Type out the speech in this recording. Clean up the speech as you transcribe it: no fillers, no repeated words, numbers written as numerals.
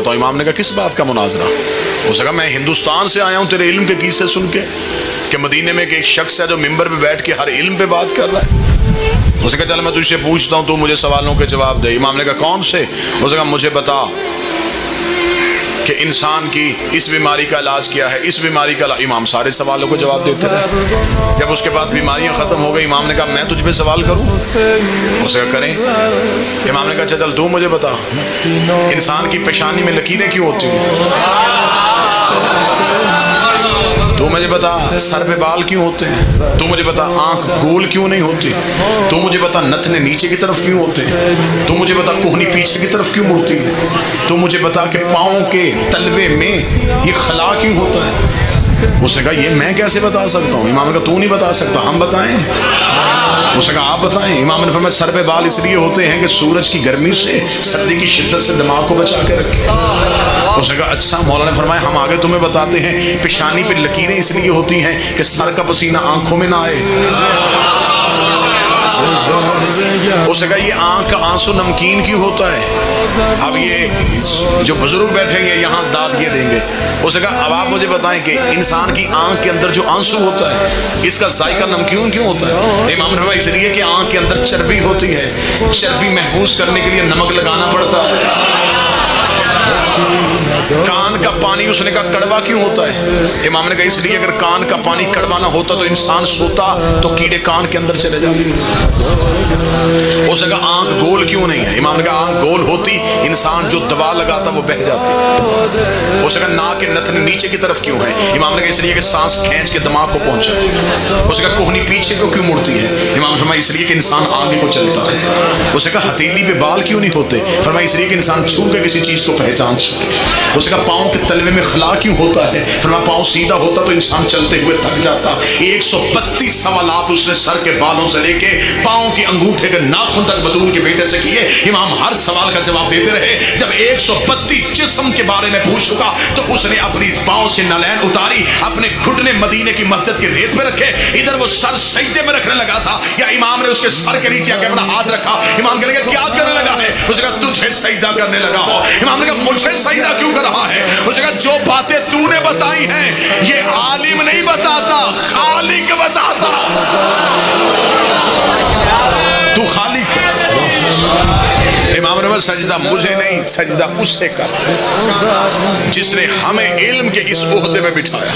बताओ। इमाम ने कहा किस बात का मुनाजरा? उसने कहा मैं हिंदुस्तान से आया हूँ तेरे इल्म के किस्से सुन के कि मदीने में एक शख्स है जो मिंबर पे बैठ के हर इल्म पे बात कर रहा है। उसने कहा चल मैं तुझसे पूछता हूँ, तू मुझे सवालों के जवाब दे। इमाम ने कहा कौन से? उसने कहा मुझे बता कि इंसान की इस बीमारी का इलाज क्या है, इस बीमारी का। इमाम सारे सवालों को जवाब देते रहे। जब उसके पास बीमारियां खत्म हो गई, इमाम ने कहा मैं तुझ पे सवाल करूं? उसे करें। इमाम ने कहा चल तू मुझे बता, इंसान की पेशानी में लकीरें क्यों होती हैं? तू मुझे बता, सर पे बाल क्यों होते हैं? तू मुझे बता, आंख गोल क्यों नहीं होती? तू मुझे बता, नथने नीचे की तरफ क्यों होते हैं? तू मुझे बता, कोहनी पीछे की तरफ क्यों मुड़ती है? तू मुझे बता कि पाँव के तलवे में ये खला क्यों होता है? उसने कहा ये मैं कैसे बता सकता हूँ? इमाम ने कहा तू नहीं बता सकता, हम बताएं। उसने कहा आप बताएं। इमाम ने फरमाया सर पे बाल इसलिए होते हैं कि सूरज की गर्मी से, सर्दी की शिद्दत से दिमाग को बचा के रखे। उसने कहा अच्छा। मौला ने फरमाया हम आगे तुम्हें बताते हैं, पेशानी पे लकीरें इसलिए होती हैं कि सर का पसीना आंखों में ना आए। उसने कहा ये आंख का आंसू नमकीन क्यों होता है? अब ये जो बुजुर्ग बैठेंगे यहाँ दाद ये देंगे। उसने कहा अब आप मुझे बताएं कि इंसान की आंख के अंदर जो आंसू होता है इसका जायका नमकीन क्यों होता है? इमाम ने फरमाया इसलिए कि आंख के अंदर चर्बी होती है, चर्बी महफूज करने के लिए नमक लगाना पड़ता है। कान का पानी उसने कहा कड़वा क्यों होता है? इमाम ने कहा इसलिए अगर कान का पानी कड़वा ना होता तो इंसान सोता तो कीड़े कान के अंदर चले जाते। उसने कहा आंख गोल क्यों नहीं है? इमाम ने कहा आंख गोल होती, इंसान जो दवा लगाता वो बह जाती। उसने कहा नाक के नथने नीचे की तरफ क्यों है? इमाम ने कहा इसलिए कि सांस खींच के दिमाग को पहुंचा। उसने कहा कोहनी पीछे को क्यों मुड़ती है? इमाम ने फरमाया इसलिए कि इंसान आगे को चलता है। उसने कहा हथेली पे बाल क्यों नहीं होते? फरमाया इसलिए कि इंसान छू के किसी चीज को पहचान सके। उसने कहा पाँव के तलवे में खला क्यों होता है? फरमाया पाँव सीधा होता तो इंसान चलते हुए थक जाता। 132 सवालात उसने सर के बालों से लेके पाँव के अंगूठे के नाखून तक बतूल के बेटे से किए। इमाम हर सवाल का जवाब देते रहे। जब 132 जिस्म के बारे में पूछ चुका तो उसने अपनी पाँव से नलैन उतारी, अपने घुटने मदीने की मस्जिद के रेत पे रखे, इधर वो सर सजदे में रखने लगा था। या इमाम ने उसके सर के नीचे आके अपना हाथ रखा। इमाम कहने लगा क्या करने लगा है? उसने कहा तुझे सजदा करने लगा हो। इमाम ने कहा मुझे सजदा क्यों कर रहा है? उसने कहा जो बातें तूने बताई हैं ये आलिम नहीं बताता, खालिक बताता। तू खालिक। इमाम ने सजदा मुझे नहीं, सजदा उसे कर जिसने हमें इल्म के इस ओहदे में बिठाया,